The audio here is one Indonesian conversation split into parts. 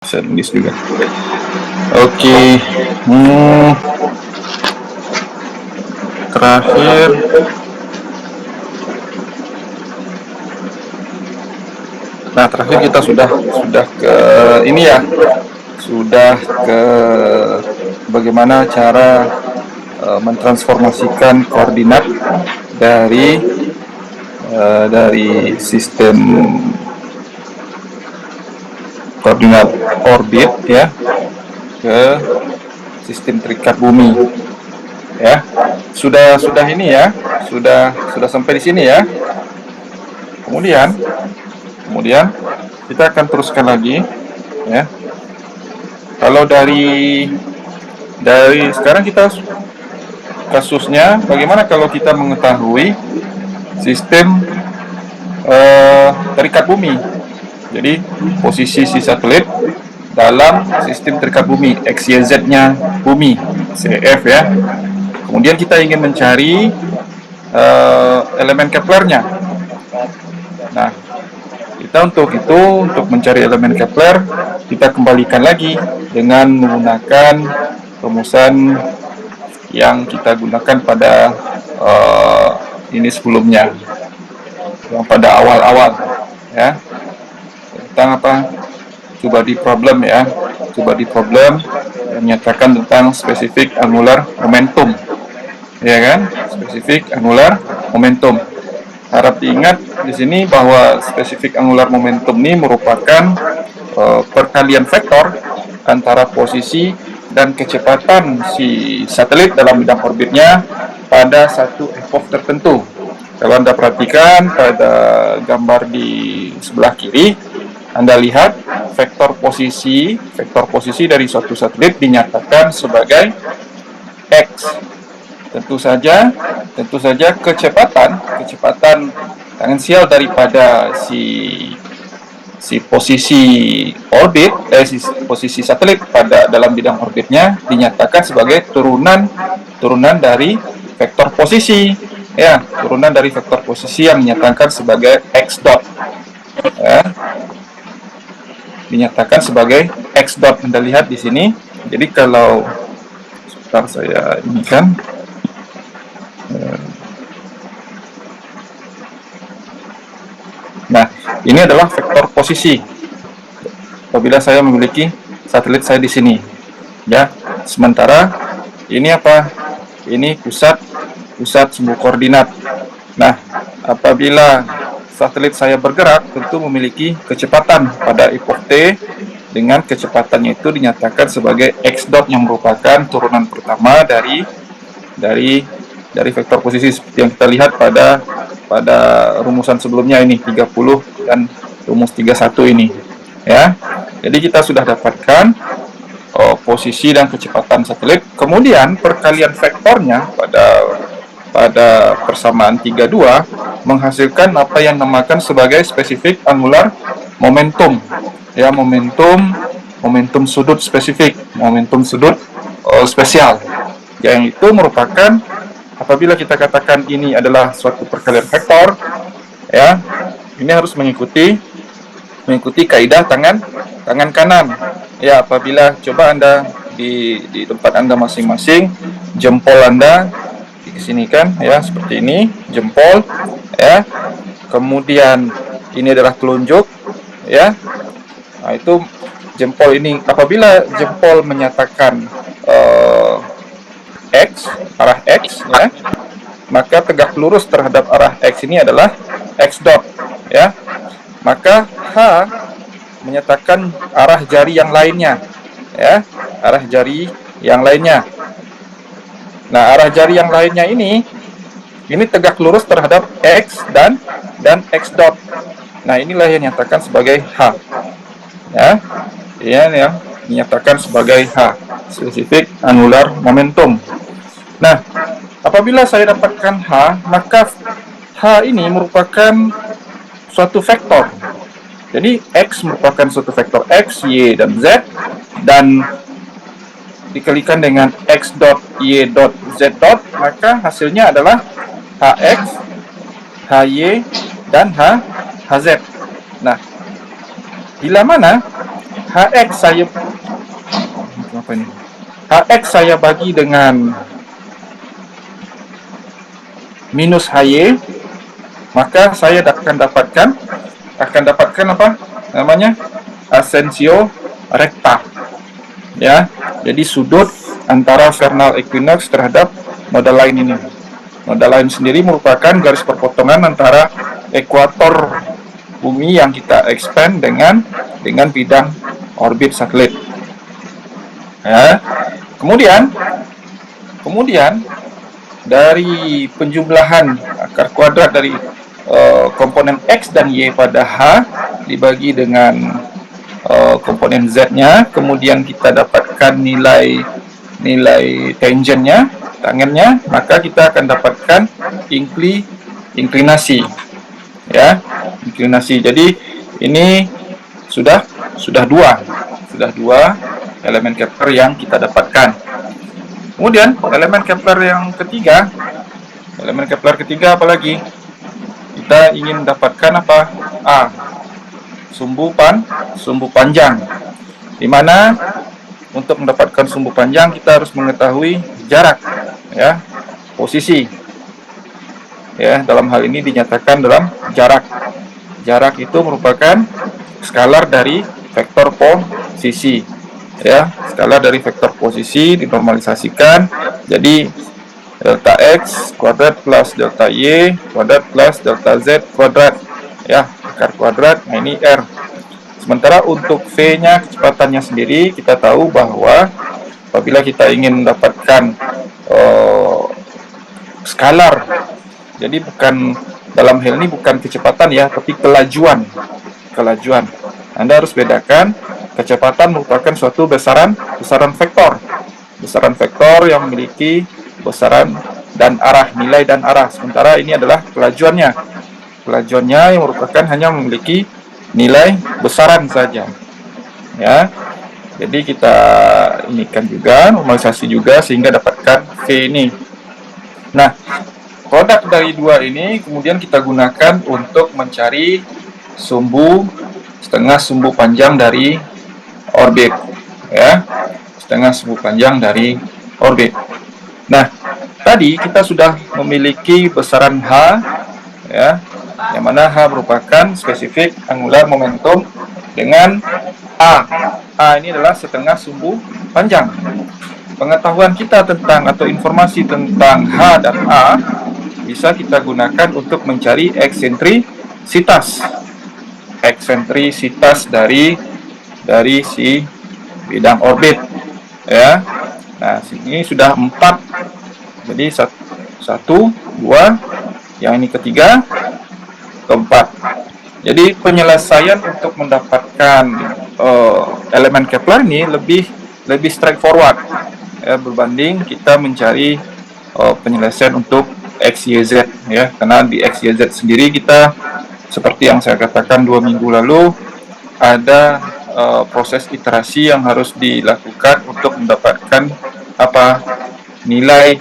Saya nulis juga. Oke. Terakhir terakhir kita sudah ke ini ya. Sudah ke bagaimana cara mentransformasikan koordinat dari sistem koordinat orbit ya ke sistem terikat bumi ya. Sudah ini ya, sudah sampai di sini ya. Kemudian kita akan teruskan lagi ya. Kalau dari sekarang kita kasusnya bagaimana kalau kita mengetahui sistem terikat bumi. Jadi posisi si satelit dalam sistem terikat bumi, X, Y, Z-nya bumi, CF ya. Kemudian kita ingin mencari elemen Keplernya. Nah, kita untuk mencari elemen Kepler, kita kembalikan lagi dengan menggunakan rumusan yang kita gunakan pada ini sebelumnya, yang pada awal-awal ya, tentang apa? Coba di problem ya, yang menyatakan tentang spesifik angular momentum, ya kan? Spesifik angular momentum. Harap diingat di sini bahwa spesifik angular momentum ini merupakan perkalian vektor antara posisi dan kecepatan si satelit dalam bidang orbitnya pada satu epoch tertentu. Kalau Anda perhatikan pada gambar di sebelah kiri, Anda lihat vektor posisi dari suatu satelit dinyatakan sebagai X. Tentu saja kecepatan tangensial daripada si posisi orbit, posisi satelit pada dalam bidang orbitnya dinyatakan sebagai turunan dari vektor posisi ya, turunan dari vektor posisi yang dinyatakan sebagai x dot ya, dinyatakan sebagai x dot. Anda lihat di sini. Jadi kalau sebentar saya ini kan nah, ini adalah vektor posisi apabila saya memiliki satelit saya di sini ya. Sementara ini apa? Ini pusat sumbu koordinat. Nah, apabila satelit saya bergerak, tentu memiliki kecepatan pada epoch T, dengan kecepatannya itu dinyatakan sebagai x dot yang merupakan turunan pertama dari vektor posisi seperti yang kita lihat pada rumusan sebelumnya ini 30 dan rumus 31 ini ya. Jadi kita sudah dapatkan posisi dan kecepatan satelit. Kemudian perkalian vektornya pada persamaan 32 menghasilkan apa yang dinamakan sebagai spesifik angular momentum ya, momentum sudut spesifik, momentum sudut spesial, yang itu merupakan apabila kita katakan ini adalah suatu perkalian vektor ya, ini harus mengikuti kaidah tangan kanan ya. Apabila coba Anda di tempat Anda masing-masing, jempol Anda disinikan ya, seperti ini jempol ya, kemudian ini adalah telunjuk ya. Nah, itu jempol ini, apabila jempol menyatakan X, arah X ya, maka tegak lurus terhadap arah X ini adalah X dot ya. Maka H menyatakan arah jari yang lainnya ya, arah jari yang lainnya. Nah, arah jari yang lainnya ini tegak lurus terhadap X dan X dot. Nah, inilah yang dinyatakan sebagai H ya. Ini yang dinyatakan sebagai H, spesifik angular momentum. Nah, apabila saya dapatkan H, maka H ini merupakan suatu vektor. Jadi X merupakan suatu vektor X, Y, dan Z, dan dikalikan dengan X dot, Y dot, Z dot, maka hasilnya adalah HX, HY, dan HZ. Nah, bila mana Hx saya apa ini? Hx saya bagi dengan minus Hy, maka saya akan dapatkan apa namanya, asensio recta, ya. Jadi sudut antara vernal equinox terhadap nodal lain ini. Nodal lain sendiri merupakan garis perpotongan antara ekuator bumi yang kita expand dengan bidang orbit satelit. Ya. Kemudian dari penjumlahan akar kuadrat dari komponen X dan Y pada H dibagi dengan komponen Z-nya, kemudian kita dapatkan nilai tangennya, maka kita akan dapatkan inklinasi, ya, inklinasi. Jadi ini sudah dua elemen Kepler yang kita dapatkan. Kemudian elemen Kepler ketiga apalagi? Kita ingin mendapatkan apa? Sumbu panjang. Di mana untuk mendapatkan sumbu panjang kita harus mengetahui jarak, ya, posisi. Ya, dalam hal ini dinyatakan dalam jarak. Jarak itu merupakan skalar dari vektor posisi. Ya, skalar dari vektor posisi dinormalisasikan jadi delta x kuadrat plus delta y kuadrat plus delta z kuadrat, ya, akar kuadrat. Nah, ini r. Sementara untuk v-nya, kecepatannya sendiri, kita tahu bahwa apabila kita ingin mendapatkan skalar, jadi bukan dalam hal ini bukan kecepatan, ya, tapi kelajuan. Anda harus bedakan, kecepatan merupakan suatu besaran vektor yang memiliki besaran dan arah, nilai dan arah. Sementara ini adalah kelajuannya yang merupakan hanya memiliki nilai besaran saja, ya. Jadi kita inikan juga, normalisasi juga sehingga dapatkan V ini. Nah, produk dari dua ini kemudian kita gunakan untuk mencari setengah sumbu panjang dari orbit, ya, setengah sumbu panjang dari orbit. Nah, tadi kita sudah memiliki besaran H, ya, yang mana H merupakan spesifik angular momentum dengan A. A ini adalah setengah sumbu panjang. Pengetahuan kita tentang atau informasi tentang H dan A bisa kita gunakan untuk mencari eksentrisitas dari si bidang orbit, ya. Nah, sini sudah 4. Jadi 1, 2, yang ini ketiga, keempat. Jadi penyelesaian untuk mendapatkan elemen Kepler ini lebih straightforward, ya, berbanding kita mencari penyelesaian untuk X, Y, Z, ya. Karena di X, Y, Z sendiri kita, seperti yang saya katakan 2 minggu lalu, ada proses iterasi yang harus dilakukan untuk mendapatkan nilai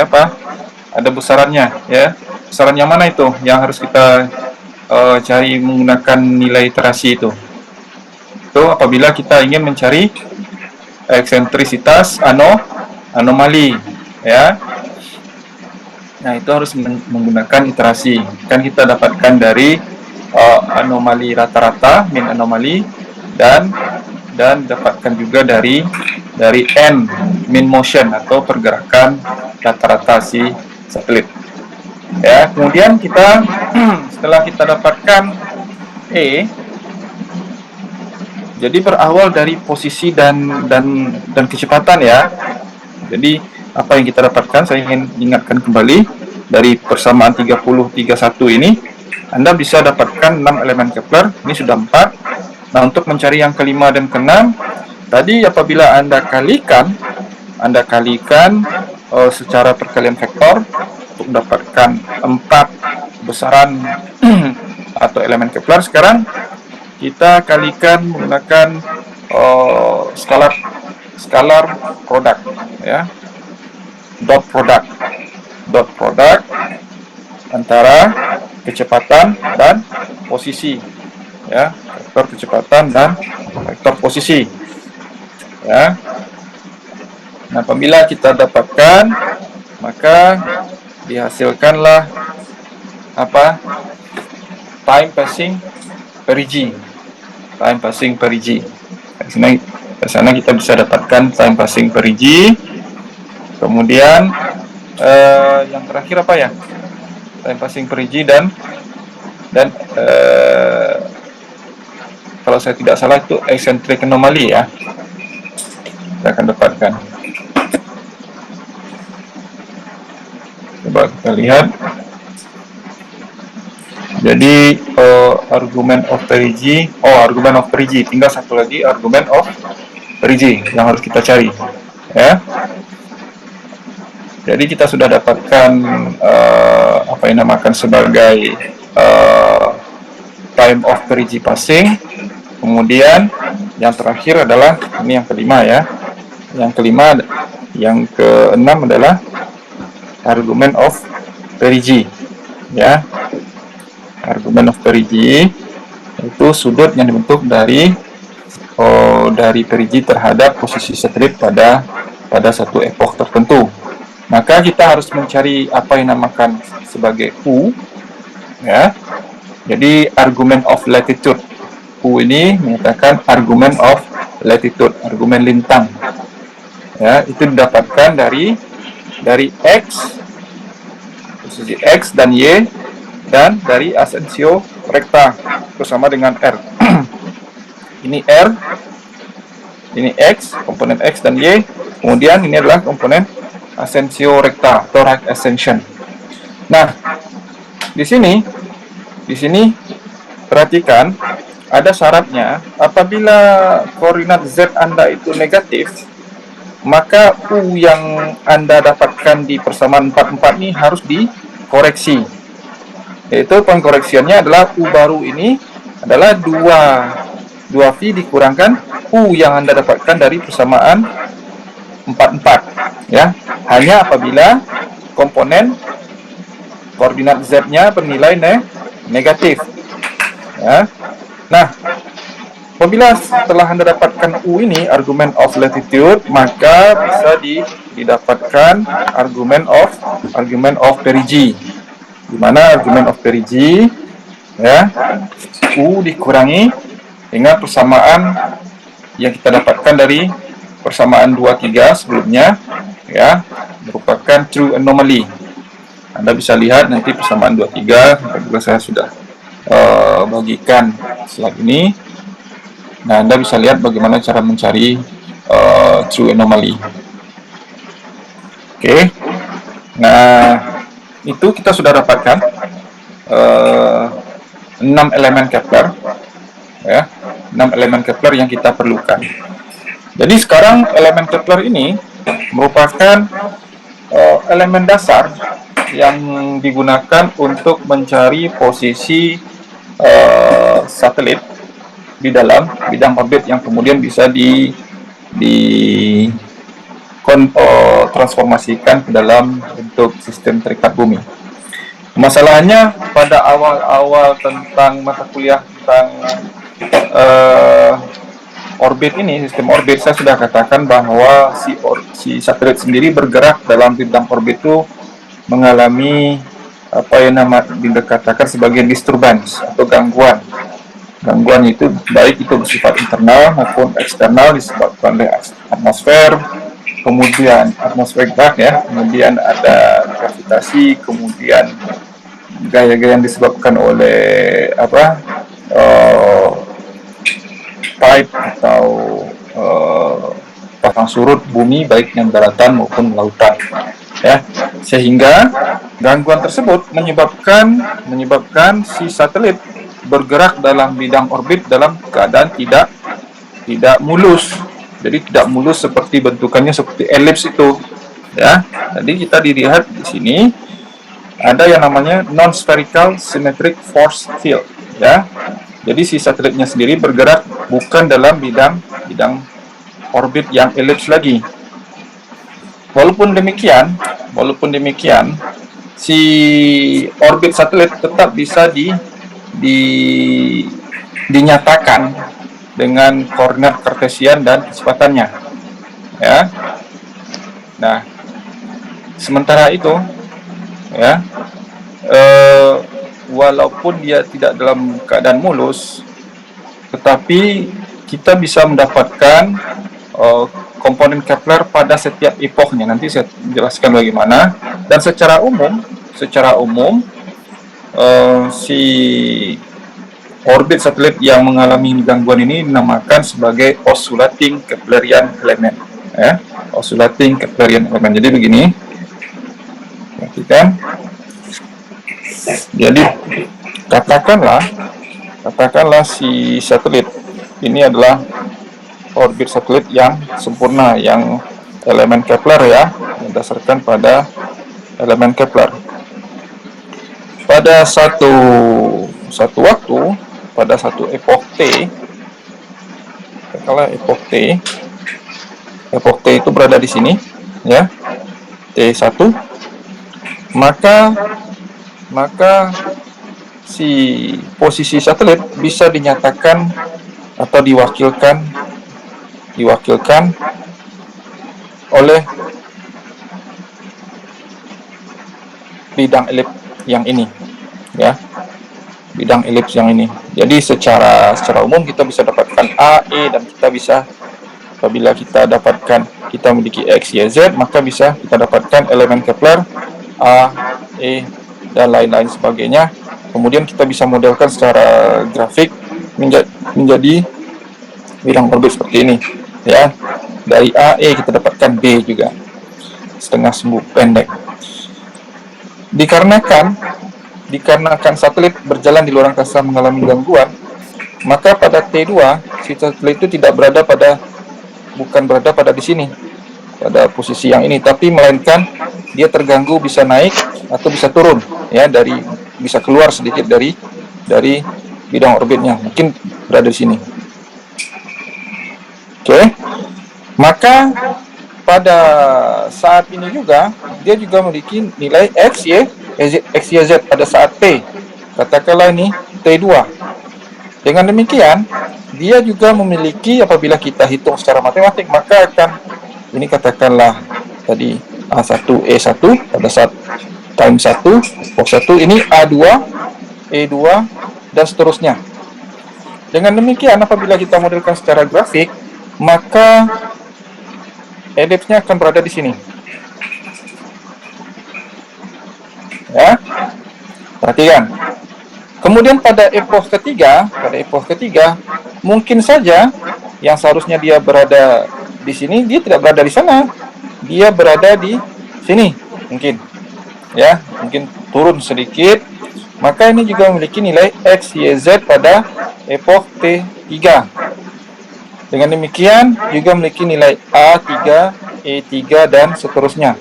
apa, ada besarannya, ya. Besarannya mana itu yang harus kita cari menggunakan nilai iterasi itu apabila kita ingin mencari eksentrisitas anomali, ya. Nah, itu harus menggunakan iterasi. Kan kita dapatkan dari anomali rata-rata, mean anomali, dan dapatkan juga dari n, mean motion atau pergerakan rata-rata si satelit. Ya, kemudian kita setelah kita dapatkan E, jadi berawal dari posisi dan kecepatan, ya. Jadi apa yang kita dapatkan, saya ingin ingatkan kembali dari persamaan 30-31 ini, Anda bisa dapatkan 6 elemen Kepler. Ini sudah 4. Nah, untuk mencari yang kelima dan keenam, tadi apabila Anda kalikan secara perkalian vektor untuk mendapatkan 4 besaran atau elemen Kepler. Sekarang kita kalikan menggunakan skalar produk, ya, dot product antara kecepatan dan posisi, ya, vektor kecepatan dan vektor posisi. Ya. Nah, apabila kita dapatkan, maka dihasilkanlah apa? Time passing perigi. Time passing perigi. Di sana kita bisa dapatkan time passing perigi. Kemudian yang terakhir apa ya? Time passing perigi dan kalau saya tidak salah itu eccentric anomaly ya. Kita akan dapatkan. Coba kita lihat. Jadi argument of perigi, argument of perigi, tinggal satu lagi argument of perigi yang harus kita cari, ya. Jadi kita sudah dapatkan apa yang dinamakan sebagai time of perigi passing. Kemudian yang terakhir adalah ini yang kelima ya. Yang keenam adalah argument of perigi, ya. Argument of perigi itu sudut yang dibentuk dari perigi terhadap posisi satelit pada satu epoch tertentu. Maka kita harus mencari apa yang dinamakan sebagai U, ya. Jadi argument of latitude. U ini menyatakan argument of latitude, argumen lintang. Ya, itu didapatkan dari X, posisi X dan Y, dan dari asensio rekta bersama dengan R. Ini R, ini X, komponen X dan Y. Kemudian ini adalah komponen asensio rekta atau right ascension. Nah, di sini perhatikan ada syaratnya. Apabila koordinat Z Anda itu negatif, maka U yang Anda dapatkan di persamaan 44 ini harus dikoreksi. Yaitu pengkoreksiannya adalah U baru ini adalah 2V dikurangkan U yang Anda dapatkan dari persamaan 44, ya. Hanya apabila komponen koordinat Z-nya bernilai negatif, ya. Nah, apabila setelah Anda dapatkan U ini argument of latitude, maka bisa didapatkan argument of perigi. Di mana argument of perigi, ya, U dikurangi dengan persamaan yang kita dapatkan dari persamaan 23 sebelumnya, ya, merupakan true anomaly. Anda bisa lihat nanti persamaan 23, juga saya sudah bagikan slide ini. Nah, Anda bisa lihat bagaimana cara mencari true anomaly. Oke. Nah, itu kita sudah dapatkan 6 elemen Kepler, ya, 6 elemen Kepler yang kita perlukan. Jadi sekarang elemen Kepler ini merupakan elemen dasar yang digunakan untuk mencari posisi satelit di dalam bidang orbit yang kemudian bisa transformasikan ke dalam bentuk sistem terikat bumi. Masalahnya pada awal-awal tentang mata kuliah tentang orbit ini, sistem orbit, saya sudah katakan bahwa si satelit sendiri bergerak dalam bidang orbit itu mengalami apa yang dikatakan sebagai disturbance atau gangguan. Gangguan itu baik itu bersifat internal maupun eksternal disebabkan oleh atmosfer, kemudian atmosfer dark, ya, kemudian ada gravitasi, kemudian gaya-gaya yang disebabkan oleh pipe atau pasang surut bumi baik yang daratan maupun lautan, ya, sehingga gangguan tersebut menyebabkan si satelit bergerak dalam bidang orbit dalam keadaan tidak mulus. Jadi tidak mulus seperti bentukannya seperti elips itu, ya. Jadi kita dilihat di sini ada yang namanya non-spherical symmetric force field, ya. Jadi si satelitnya sendiri bergerak bukan dalam bidang orbit yang elips lagi. Walaupun demikian, si orbit satelit tetap bisa dinyatakan dengan koordinat kartesian dan kecepatannya, ya. Nah, sementara itu, ya, walaupun dia tidak dalam keadaan mulus, tetapi kita bisa mendapatkan komponen Kepler pada setiap epochnya. Nanti saya jelaskan bagaimana. Dan secara umum si orbit satelit yang mengalami gangguan ini dinamakan sebagai oscillating Keplerian element, ya, oscillating Keplerian element. Jadi begini, perhatikan. Jadi katakanlah si satelit ini adalah orbit satelit yang sempurna, yang elemen Kepler, ya, berdasarkan pada elemen Kepler. Pada satu waktu, pada satu epoch T, kalau epoch T itu berada di sini, ya, T1, maka si posisi satelit bisa dinyatakan atau diwakilkan oleh bidang elips yang ini, ya, bidang elips yang ini. Jadi secara umum kita bisa dapatkan A, E, dan kita bisa, apabila kita memiliki X, Y, Z, maka bisa kita dapatkan elemen Kepler A, E, dan lain-lain sebagainya. Kemudian kita bisa modelkan secara grafik menjadi bidang orbit seperti ini, ya. Dari A, E kita dapatkan B juga, setengah sumbu pendek. Dikarenakan satelit berjalan di luar angkasa mengalami gangguan, maka pada T2 si satelit itu bukan berada pada di sini, pada posisi yang ini, tapi melainkan dia terganggu, bisa naik atau bisa turun, ya, bisa keluar sedikit dari bidang orbitnya, mungkin berada di sini. Oke. Maka pada saat ini juga dia juga memiliki nilai X, Y, Z pada saat T. Katakanlah ini T2. Dengan demikian, dia juga memiliki, apabila kita hitung secara matematik, maka ini katakanlah tadi A1, E1 pada saat time 1, epoch 1, ini A2, E2, dan seterusnya. Dengan demikian, apabila kita modelkan secara grafik, maka elipsnya akan berada di sini, ya. Perhatikan. Kemudian pada epoch ketiga, mungkin saja yang seharusnya dia berada di sini, dia tidak berada di sana, dia berada di sini, mungkin, ya, mungkin turun sedikit. Maka ini juga memiliki nilai X, Y, Z pada epoch T3. Dengan demikian juga memiliki nilai A3, E3, dan seterusnya.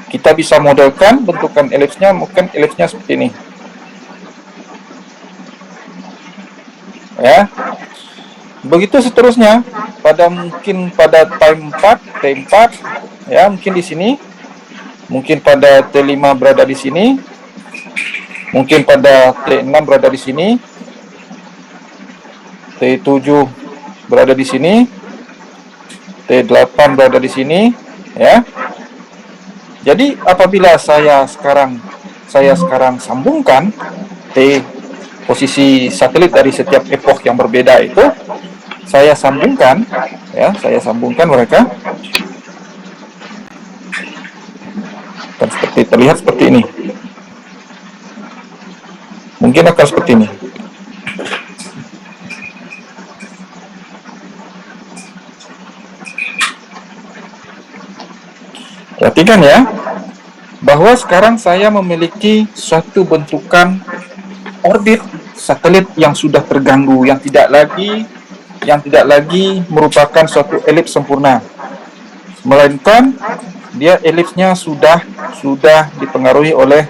Kita bisa modelkan bentukan elipsnya, mungkin elipsnya seperti ini, ya. Begitu seterusnya, mungkin pada time 4, T4, ya, mungkin di sini, mungkin pada T5 berada di sini, mungkin pada T6 berada di sini, T7 berada di sini, T8 berada di sini, ya. Jadi apabila saya sekarang sambungkan posisi satelit dari setiap epoch yang berbeda itu, saya sambungkan mereka, dan terlihat seperti ini. Mungkin akan seperti ini. Perhatikan, ya, bahwa sekarang saya memiliki suatu bentukan orbit satelit yang sudah terganggu, yang tidak lagi merupakan suatu elips sempurna, melainkan dia elipsnya sudah dipengaruhi oleh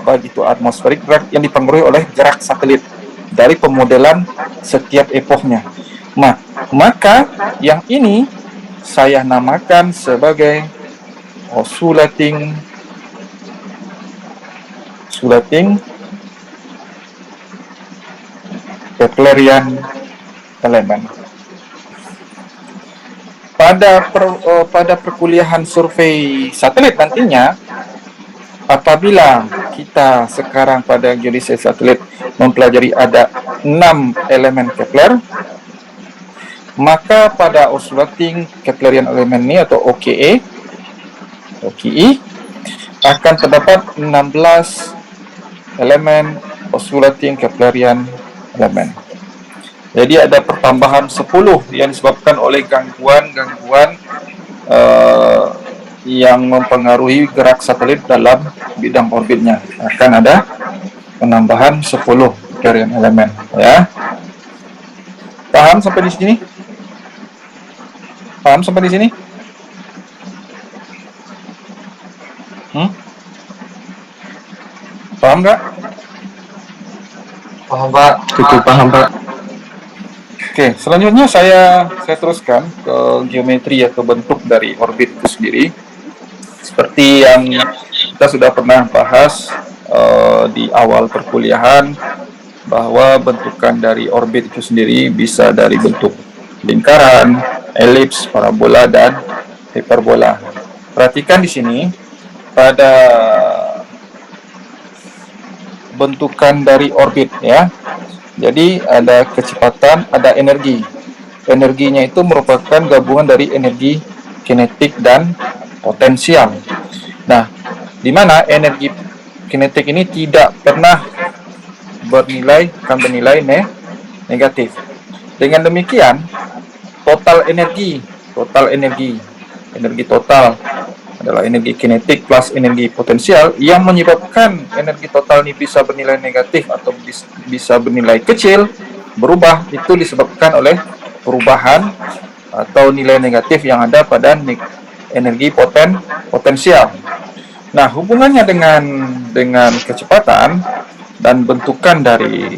baik itu atmosferik drag, yang dipengaruhi oleh gerak satelit dari pemodelan setiap epochnya. Maka yang ini saya namakan sebagai oscillating Keplerian elemen. Pada perkuliahan survei satelit nantinya, apabila kita sekarang pada geodesi satelit mempelajari ada 6 elemen Kepler, maka pada oscillating Keplerian element ini atau OKE akan terdapat 16 elemen oscillating Keplerian element. Jadi ada pertambahan 10 yang disebabkan oleh gangguan yang mempengaruhi gerak satelit dalam bidang orbitnya. Akan ada penambahan 10 Keplerian elemen, ya. Paham sampai di sini? Paham sampai di sini? Paham nggak? Paham Pak, cukup paham Pak. Oke, selanjutnya saya teruskan ke geometri atau bentuk dari orbit itu sendiri. Seperti yang kita sudah pernah bahas di awal perkuliahan, bahwa bentukan dari orbit itu sendiri bisa dari bentuk lingkaran, elips, parabola, dan hiperbola. Perhatikan di sini pada bentukan dari orbit, ya. Jadi ada kecepatan, ada energi. Energinya itu merupakan gabungan dari energi kinetik dan potensial. Nah, di mana energi kinetik ini tidak pernah bernilai negatif. Dengan demikian, total energi total adalah energi kinetik plus energi potensial yang menyebabkan energi total ini bisa bernilai negatif atau bisa bernilai kecil, berubah, itu disebabkan oleh perubahan atau nilai negatif yang ada pada energi potensial. Nah, hubungannya dengan kecepatan dan bentukan dari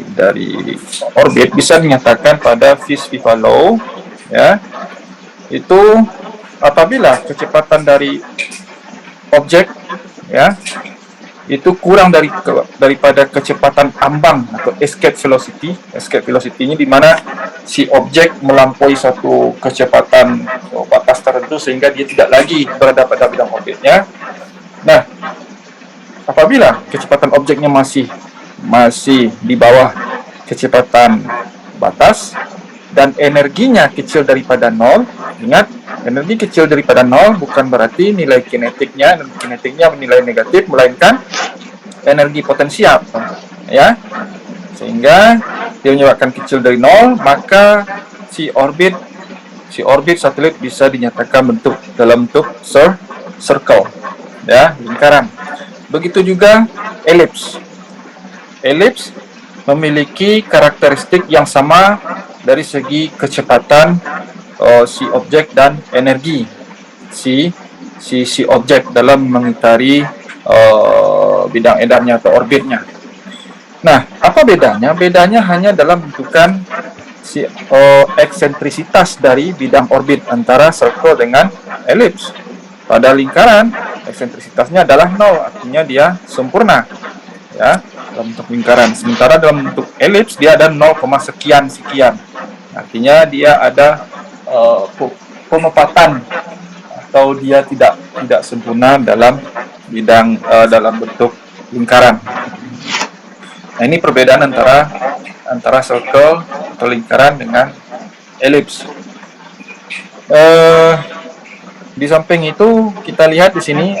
orbit bisa dinyatakan pada Fish-Viva Law, ya. Itu apabila kecepatan dari objek, ya, itu kurang daripada kecepatan ambang atau escape velocity. Escape velocity-nya di mana si objek melampaui satu kecepatan batas tertentu sehingga dia tidak lagi berada pada bidang orbitnya. Nah, apabila kecepatan objeknya masih di bawah kecepatan batas dan energinya kecil daripada 0, ingat, energi kecil daripada 0 bukan berarti nilai kinetiknya menilai negatif, melainkan energi potensial, ya. Sehingga dia menyebabkan kecil dari 0, maka si orbit satelit bisa dinyatakan dalam bentuk circle, ya, lingkaran. Begitu juga elips. Elips memiliki karakteristik yang sama dari segi kecepatan si objek dan energi si objek dalam mengitari bidang edarnya atau orbitnya. Nah, apa bedanya? Bedanya hanya dalam bentukan si eksentrisitas dari bidang orbit antara circle dengan elips. Pada lingkaran, eksentrisitasnya adalah 0, artinya dia sempurna, ya, dalam bentuk lingkaran. Sementara dalam bentuk elips dia ada 0, sekian, artinya dia ada pemepatan atau dia tidak sempurna dalam bidang dalam bentuk lingkaran. Nah, ini perbedaan antara circle atau lingkaran dengan elips. Di samping itu kita lihat di sini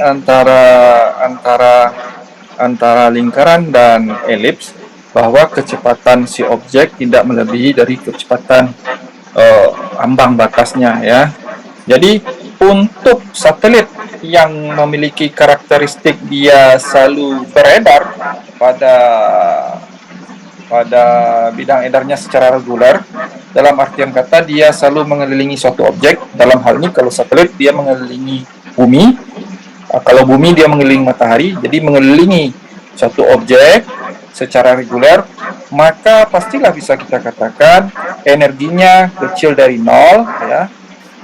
antara lingkaran dan elips bahwa kecepatan si objek tidak melebihi dari kecepatan ambang batasnya, ya. Jadi untuk satelit yang memiliki karakteristik dia selalu beredar pada bidang edarnya secara reguler, dalam artian kata dia selalu mengelilingi suatu objek. Dalam hal ini kalau satelit dia mengelilingi bumi, kalau bumi dia mengelilingi matahari, jadi mengelilingi suatu objek secara reguler, maka pastilah bisa kita katakan energinya kecil dari 0, ya,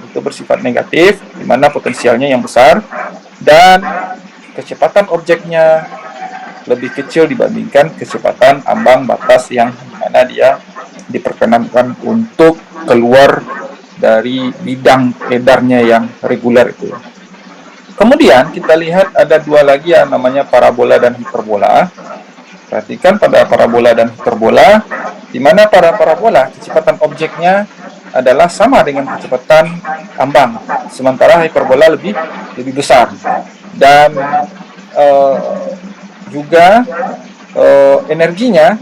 itu bersifat negatif, di mana potensialnya yang besar, dan kecepatan objeknya lebih kecil dibandingkan kecepatan ambang batas yang mana dia diperkenankan untuk keluar dari bidang edarnya yang reguler itu. Kemudian kita lihat ada dua lagi yang namanya parabola dan hiperbola. Perhatikan pada parabola dan hiperbola, di mana pada parabola kecepatan objeknya adalah sama dengan kecepatan ambang, sementara hiperbola lebih besar. Dan juga energinya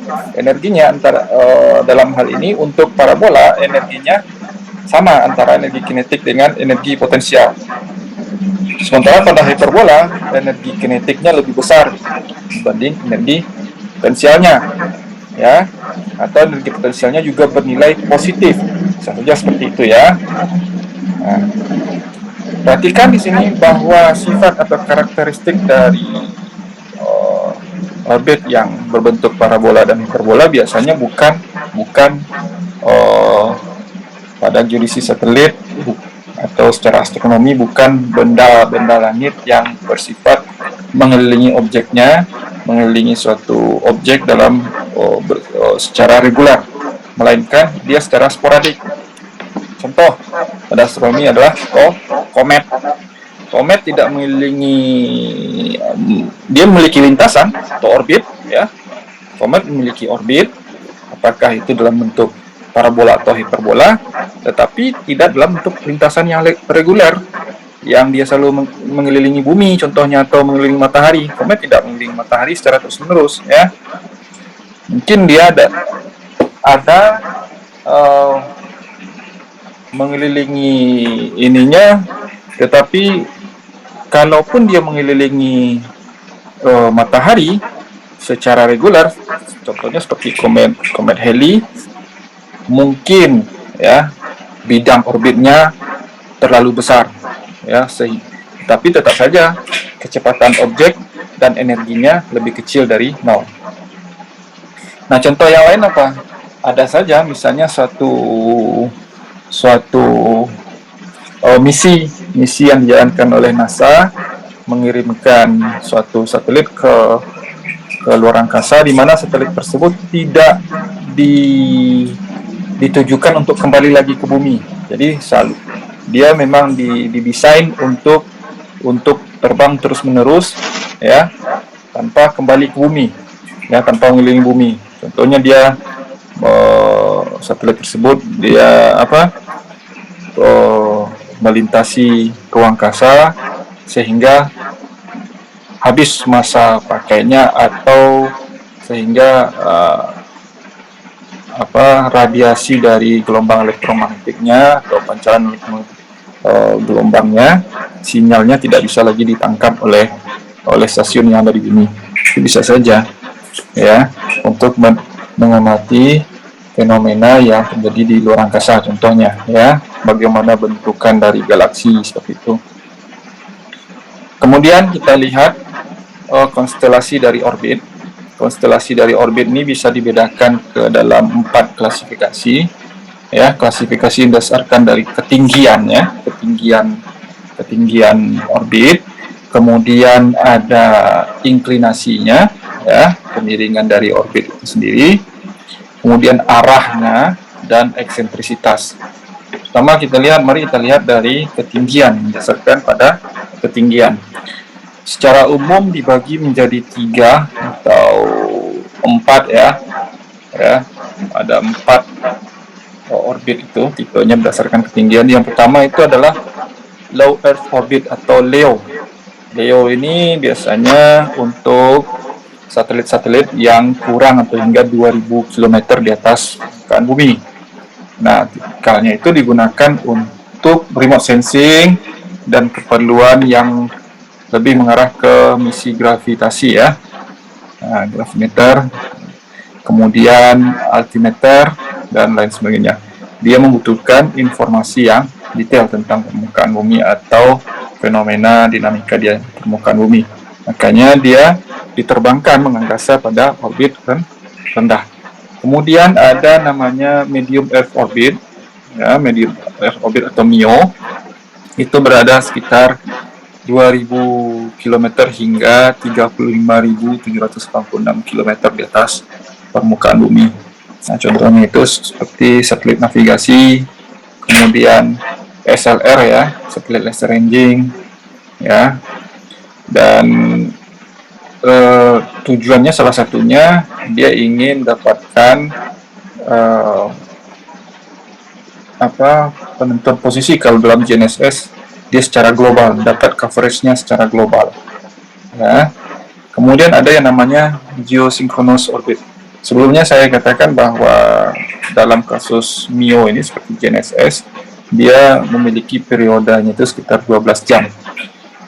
antara dalam hal ini untuk parabola energinya sama antara energi kinetik dengan energi potensial. Sementara pada hiperbola energi kinetiknya lebih besar dibanding energi potensialnya, ya, atau energi potensialnya juga bernilai positif, bisa saja seperti itu ya. Nah, perhatikan di sini bahwa sifat atau karakteristik dari orbit yang berbentuk parabola dan hiperbola biasanya bukan pada geodesi satelit atau secara astronomi bukan benda-benda langit yang bersifat mengelilingi objeknya, mengelilingi suatu objek dalam secara reguler, melainkan dia secara sporadik. Contoh pada astronomi adalah komet. Komet tidak mengelilingi, dia memiliki lintasan atau orbit, ya. Komet memiliki orbit, apakah itu dalam bentuk parabola atau hiperbola, tetapi tidak dalam bentuk lintasan yang reguler, yang dia selalu mengelilingi bumi, contohnya, atau mengelilingi matahari. Komet tidak mengelilingi matahari secara terus-menerus, ya. Mungkin dia ada mengelilingi ininya, tetapi kalaupun dia mengelilingi matahari secara reguler, contohnya seperti komet Halley, mungkin ya bidang orbitnya terlalu besar, ya, tapi tetap saja kecepatan objek dan energinya lebih kecil dari 0. Nah, contoh yang lain apa? Ada saja, misalnya suatu misi yang dijalankan oleh NASA mengirimkan suatu satelit ke luar angkasa, di mana satelit tersebut tidak ditujukan untuk kembali lagi ke bumi. Jadi dia memang didesain untuk terbang terus-menerus, ya, tanpa kembali ke bumi, ya, tanpa mengelilingi bumi. Contohnya dia satelit tersebut dia melintasi ruang angkasa sehingga habis masa pakainya, atau sehingga radiasi dari gelombang elektromagnetiknya atau pancaran gelombangnya, sinyalnya tidak bisa lagi ditangkap oleh stasiun yang ada di bumi. Itu bisa saja, ya, untuk mengamati fenomena yang terjadi di luar angkasa, contohnya, ya, bagaimana bentukan dari galaksi seperti itu. Kemudian kita lihat konstelasi dari orbit. Konstelasi dari orbit ini bisa dibedakan ke dalam 4 klasifikasi, ya. Klasifikasi berdasarkan dari ketinggiannya, ketinggian orbit, kemudian ada inklinasinya, ya, kemiringan dari orbit itu sendiri, kemudian arahnya, dan eksentrisitas. Pertama mari kita lihat dari ketinggian, berdasarkan pada ketinggian. Secara umum dibagi menjadi 3 atau 4, ya. Ada 4 orbit itu, tipenya berdasarkan ketinggian. Yang pertama itu adalah Low Earth Orbit atau LEO. LEO ini biasanya untuk satelit-satelit yang kurang atau hingga 2000 km di atas permukaan bumi. Nah, tipikalnya itu digunakan untuk remote sensing dan keperluan yang lebih mengarah ke misi gravitasi, ya. Nah, gravimeter, kemudian altimeter, dan lain sebagainya. Dia membutuhkan informasi yang detail tentang permukaan bumi atau fenomena dinamika di permukaan bumi. Makanya dia diterbangkan mengangkasa pada orbit rendah. Kemudian ada namanya Medium Earth Orbit, ya, Medium Earth Orbit atau MEO. Itu berada sekitar 2000 km hingga 35.786 km di atas permukaan bumi. Nah, contohnya itu seperti satelit navigasi, kemudian SLR ya, satelit laser ranging ya, dan tujuannya salah satunya dia ingin dapatkan penentuan posisi kalau dalam GNSS dia secara global, dapat coveragenya secara global ya. Kemudian ada yang namanya geosynchronous orbit. Sebelumnya saya katakan bahwa dalam kasus MIO ini seperti GNSS, dia memiliki periodenya itu sekitar 12 jam.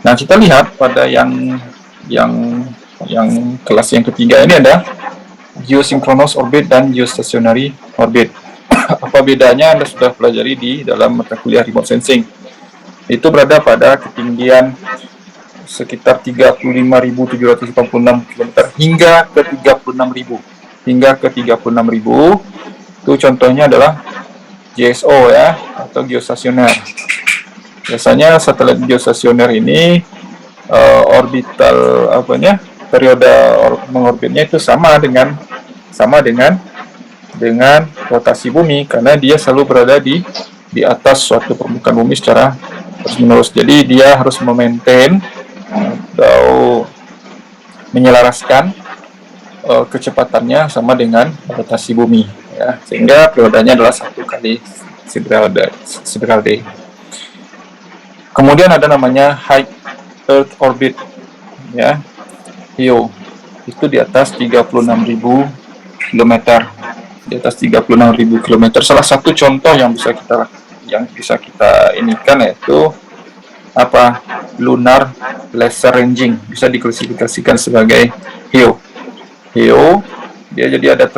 Nah, kita lihat pada yang kelas yang ketiga ini ada geosynchronous orbit dan geostationary orbit. Apa bedanya Anda sudah pelajari di dalam mata kuliah remote sensing. Itu berada pada ketinggian sekitar 35.786 km hingga ke 36.000. Itu contohnya adalah GSO ya, atau geostasioner. Biasanya satelit geostasioner ini orbital periode mengorbitnya itu sama dengan rotasi bumi, karena dia selalu berada di atas suatu permukaan bumi secara terus-menerus. Jadi dia harus memaintain atau menyelaraskan kecepatannya sama dengan rotasi bumi ya, sehingga periodenya adalah 1 kali sidereal day. Kemudian ada namanya high Earth orbit ya, HEO, itu di atas 36.000 km. Di atas 36.000 km. Salah satu contoh yang bisa kita inikan yaitu lunar laser ranging, bisa diklasifikasikan sebagai HEO. Dia jadi ada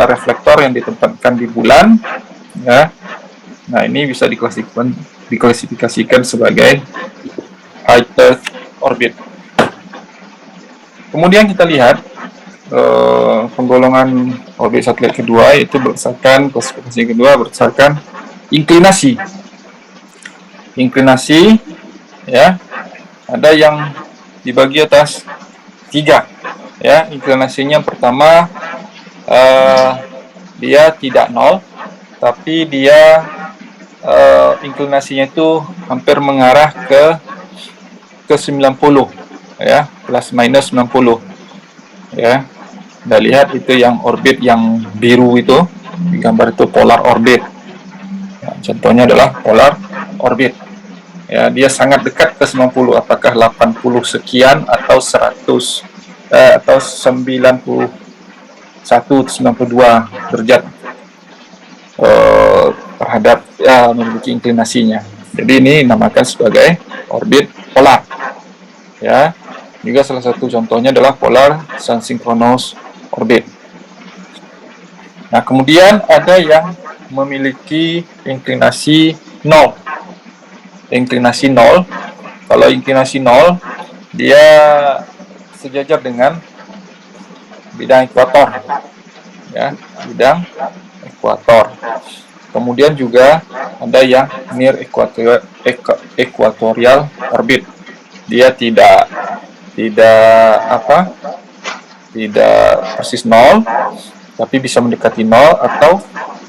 reflektor yang ditempatkan di bulan ya. Nah, ini bisa diklasifikasikan sebagai high Earth orbit. Kemudian kita lihat penggolongan orbit satelit kedua, yaitu berdasarkan klasifikasi kedua berdasarkan inklinasi ya. Ada yang dibagi atas 3 ya. Inklinasinya pertama dia tidak 0, tapi dia inklinasinya itu hampir mengarah ke 90 ya, plus minus 90 ya. Anda lihat itu yang orbit yang biru itu, di gambar itu polar orbit ya, contohnya adalah polar orbit ya. Dia sangat dekat ke 90, apakah 80 sekian atau 100 atau 91 92 derajat terhadap memiliki inklinasinya. Jadi ini dinamakan sebagai orbit polar ya. Juga salah satu contohnya adalah polar sun-synchronous orbit. Nah, kemudian ada yang memiliki inklinasi 0. Kalau inklinasi 0, dia sejajar dengan bidang ekuator ya, bidang ekuator. Kemudian juga ada yang near equatorial orbit. Dia tidak persis 0, tapi bisa mendekati 0, atau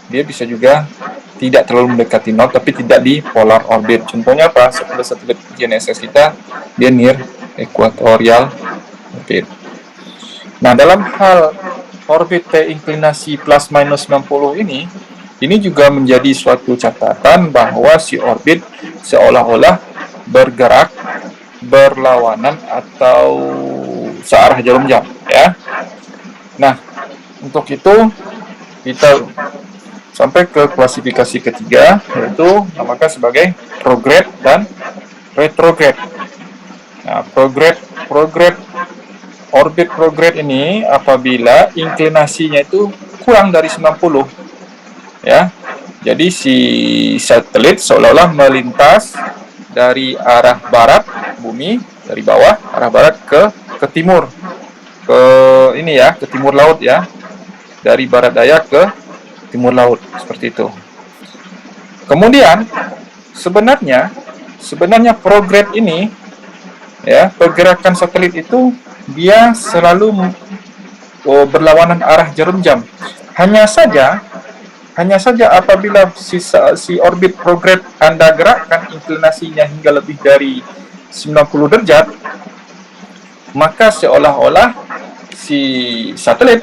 dia bisa juga tidak terlalu mendekati 0 tapi tidak di polar orbit. Contohnya apa? Satelit GNSS kita dia near equatorial orbit. Nah, dalam hal orbit inklinasi plus minus 90 ini juga menjadi suatu catatan bahwa si orbit seolah-olah bergerak berlawanan atau searah jarum jam ya. Nah, untuk itu kita sampai ke klasifikasi ketiga, yaitu namakan sebagai prograde dan retrograde. Nah, orbit prograde ini apabila inklinasinya itu kurang dari 90 ya. Jadi si satelit seolah-olah melintas dari arah barat bumi, dari bawah arah barat ke timur, ke timur laut ya, dari barat daya ke timur laut, seperti itu. Kemudian sebenarnya prograde ini ya, pergerakan satelit itu dia selalu berlawanan arah jarum jam. hanya saja apabila si orbit prograde Anda gerakkan inclinasinya hingga lebih dari 90 derajat, maka seolah-olah si satelit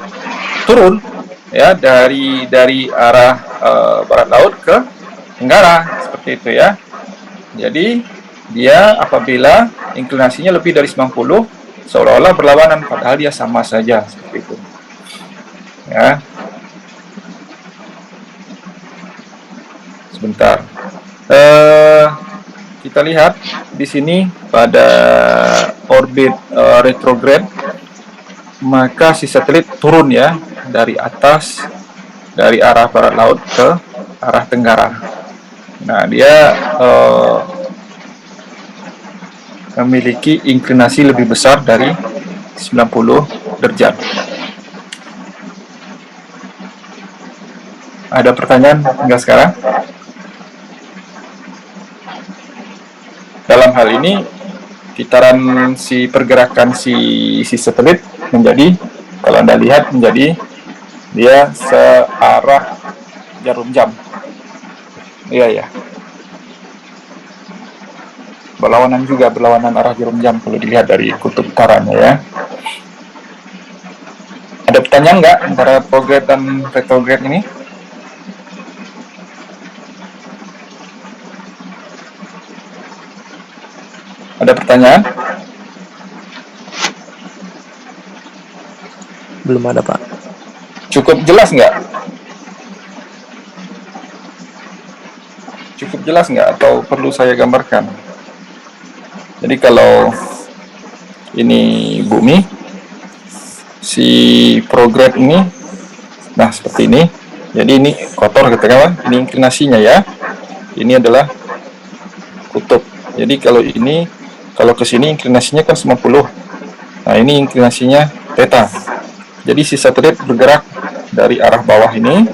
turun ya dari arah barat laut ke tenggara, seperti itu ya. Jadi dia apabila inclinasinya lebih dari 90 seolah-olah berlawanan, padahal dia sama saja, seperti itu ya. Sebentar, kita lihat di sini pada orbit retrograde, maka si satelit turun ya dari atas, dari arah barat laut ke arah tenggara. Nah, dia memiliki inclinasi lebih besar dari 90 derajat. Ada pertanyaan hingga sekarang? Dalam hal ini, kitaran si pergerakan si satelit menjadi, kalau Anda lihat, menjadi dia searah jarum jam. Iya ya. Berlawanan juga, berlawanan arah jarum jam kalau dilihat dari kutub utaranya ya. Ada pertanyaan nggak antara prograde dan retrograde ini? Ada pertanyaan? Belum ada, Pak. Cukup jelas nggak? Cukup jelas nggak? Atau perlu saya gambarkan? Jadi kalau ini bumi, si prograde ini, nah seperti ini. Jadi ini kotor gitu kan? Ini inclinasinya ya. Ini adalah kutub. Jadi kalau ini, kalau ke sini inclinasinya kan 90. Nah, ini inclinasinya theta. Jadi si satelit bergerak dari arah bawah ini,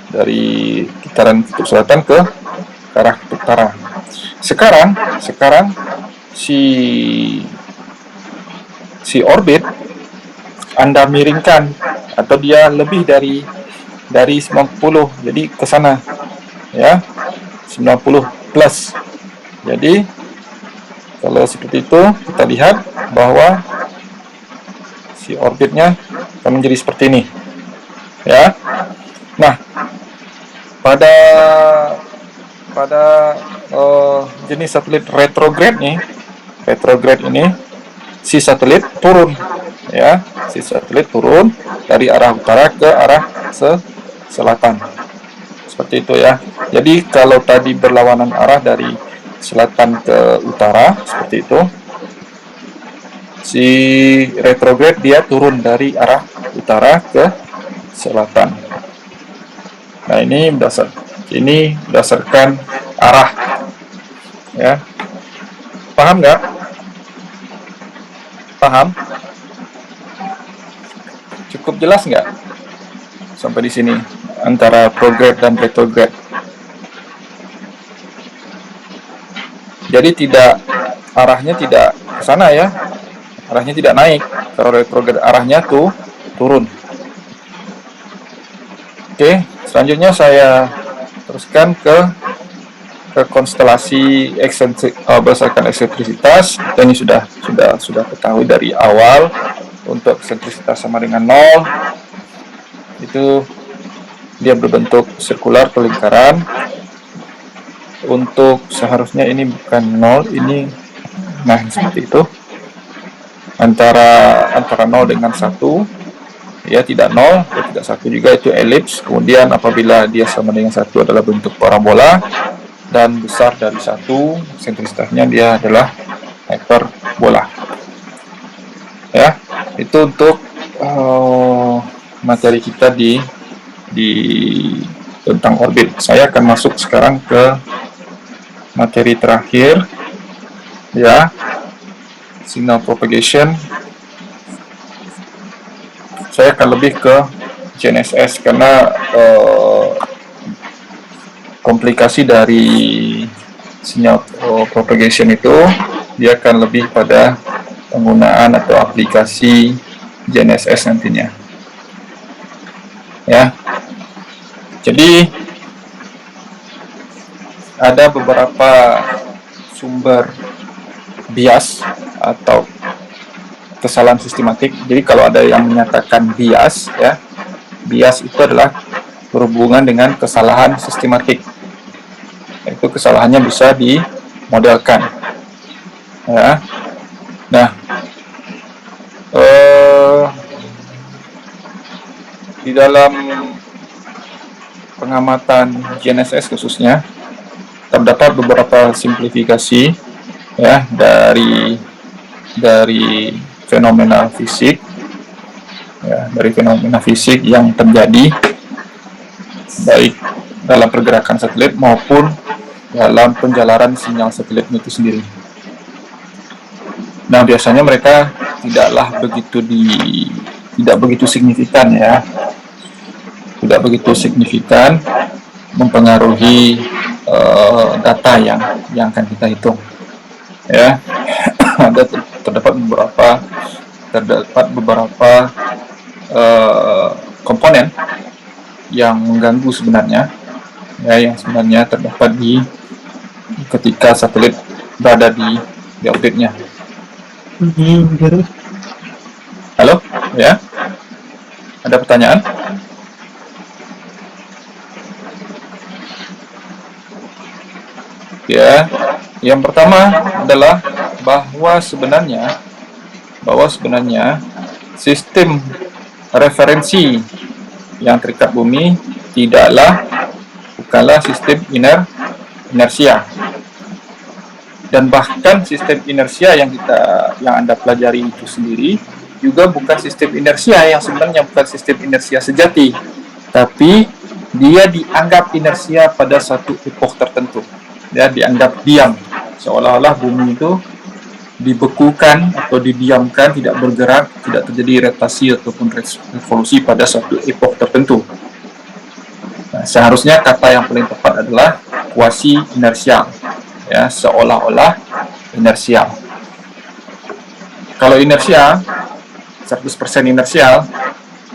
dari kitaran kutub selatan ke arah kutub utara. Sekarang si orbit Anda miringkan, atau dia lebih dari 90, jadi ke sana ya, 90 plus. Jadi kalau seperti itu, kita lihat bahwa si orbitnya akan menjadi seperti ini ya. Nah, pada jenis satelit retrograde ini, si satelit turun ya, si satelit turun dari arah utara ke arah selatan, seperti itu ya. Jadi kalau tadi berlawanan arah dari selatan ke utara, seperti itu, si retrograde dia turun dari arah utara ke selatan. Nah, ini berdasarkan arah ya. Paham nggak? Paham? Cukup jelas nggak sampai di sini antara prograde dan retrograde? Jadi arahnya tidak ke sana ya, arahnya tidak naik. Kalau retrograde arahnya turun. Oke, selanjutnya saya teruskan ke konstelasi berdasarkan eksentrisitas. Kita ini sudah ketahui dari awal. Untuk eksentrisitas sama dengan 0, itu dia berbentuk sirkular atau lingkaran. Untuk seharusnya ini bukan 0, ini nah seperti itu. Antara 0 dengan 1 ya, tidak 0 dan tidak 1 juga, itu elips. Kemudian apabila dia sama dengan 1 adalah bentuk parabola, dan besar dari 1, eksentrisitasnya dia adalah hyperbola ya. Itu untuk materi kita di tentang orbit. Saya akan masuk sekarang ke materi terakhir ya, signal propagation. Saya akan lebih ke GNSS karena komplikasi dari sinyal propagation itu dia akan lebih pada penggunaan atau aplikasi GNSS nantinya ya. Jadi ada beberapa sumber bias atau kesalahan sistematik. Jadi kalau ada yang menyatakan bias, ya, bias itu adalah berhubungan dengan kesalahan sistematik. Itu kesalahannya bisa dimodelkan. Ya. Nah, di dalam pengamatan GNSS khususnya terdapat beberapa simplifikasi, ya, dari fenomena fisik, ya, dari fenomena fisik yang terjadi baik dalam pergerakan satelit maupun dalam penjalaran sinyal satelit itu sendiri. Nah, biasanya mereka tidak begitu signifikan, ya, tidak begitu signifikan mempengaruhi data yang akan kita hitung, ya. terdapat beberapa komponen yang mengganggu sebenarnya, ya, yang sebenarnya terdapat ketika satelit berada di orbitnya. Halo, ya, ada pertanyaan? Ya, yang pertama adalah bahwa sebenarnya sistem referensi yang terikat bumi bukanlah sistem inersia, dan bahkan sistem inersia yang Anda pelajari itu sendiri juga bukan sistem inersia yang sebenarnya bukan sistem inersia sejati, tapi dia dianggap inersia pada satu epoch tertentu. Dia dianggap diam, seolah-olah bumi itu dibekukan atau didiamkan, tidak bergerak, tidak terjadi rotasi ataupun revolusi pada suatu epoch tertentu. Nah, seharusnya kata yang paling tepat adalah kuasi inersial, ya, seolah-olah inersial. Kalau inersial 100% inersial,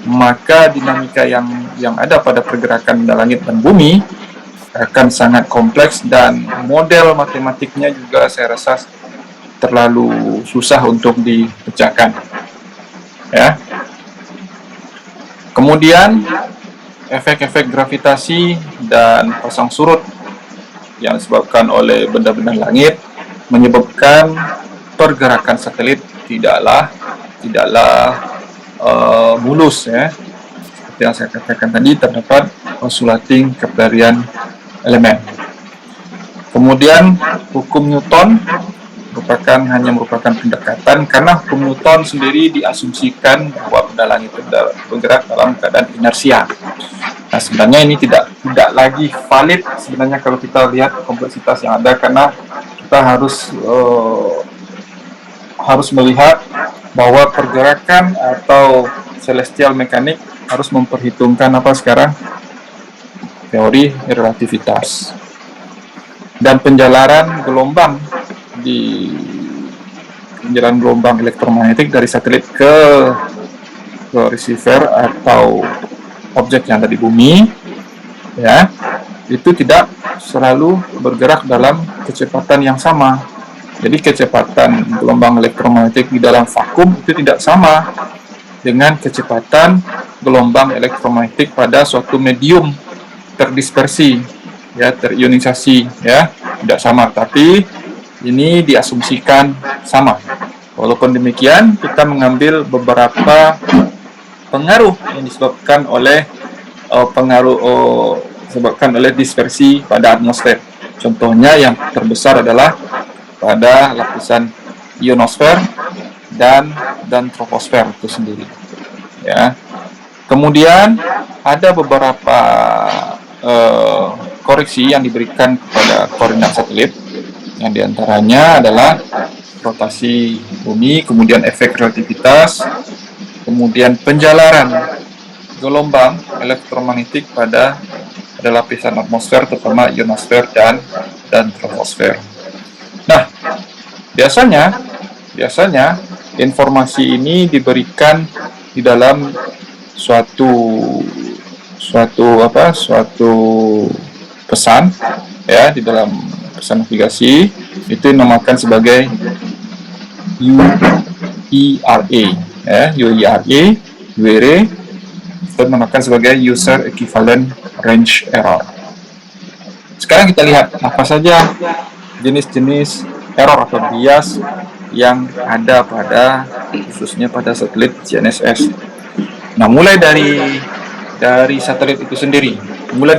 maka dinamika yang ada pada pergerakan langit dan bumi akan sangat kompleks dan model matematiknya juga saya rasa terlalu susah untuk dipecahkan, ya. Kemudian efek-efek gravitasi dan pasang surut yang disebabkan oleh benda-benda langit menyebabkan pergerakan satelit tidaklah mulus, ya. Seperti yang saya katakan tadi, terdapat oscillating keplarian elemen. Kemudian hukum Newton hanya merupakan pendekatan, karena hukum Newton sendiri diasumsikan bahwa benda langit bergerak dalam keadaan inersia. Nah, sebenarnya ini tidak lagi valid sebenarnya kalau kita lihat kompleksitas yang ada, karena kita harus melihat bahwa pergerakan atau celestial mekanik harus memperhitungkan teori relativitas dan penjalaran gelombang elektromagnetik dari satelit ke receiver atau objek yang ada di bumi, ya, itu tidak selalu bergerak dalam kecepatan yang sama. Jadi kecepatan gelombang elektromagnetik di dalam vakum itu tidak sama dengan kecepatan gelombang elektromagnetik pada suatu medium terdispersi, ya, terionisasi, ya, tidak sama. Tapi ini diasumsikan sama. Walaupun demikian, kita mengambil beberapa pengaruh yang disebabkan oleh dispersi pada atmosfer. Contohnya yang terbesar adalah pada lapisan ionosfer dan troposfer itu sendiri, ya. Kemudian ada beberapa koreksi yang diberikan kepada koordinat satelit, yang diantaranya adalah rotasi bumi, kemudian efek relativitas, kemudian penjalaran gelombang elektromagnetik pada lapisan atmosfer, terutama ionosfer dan troposfer. Nah, biasanya informasi ini diberikan di dalam suatu suatu pesan ya di dalam pesan navigasi, itu dinamakan sebagai UERA ya, UERA itu dinamakan sebagai User Equivalent Range Error. Sekarang kita lihat apa saja jenis-jenis error atau bias yang ada khususnya pada satelit GNSS. Nah, mulai dari satelit itu sendiri, mulai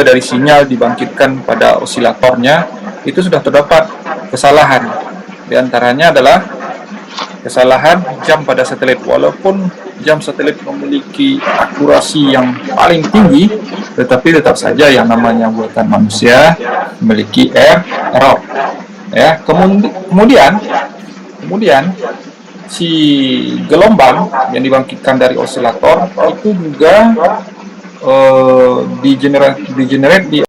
dari sinyal dibangkitkan pada osilatornya, itu sudah terdapat kesalahan. Di antaranya adalah kesalahan jam pada satelit. Walaupun jam satelit memiliki akurasi yang paling tinggi, tetapi tetap saja yang namanya buatan manusia memiliki error. Ya, kemudian si gelombang yang dibangkitkan dari osilator itu juga di generate di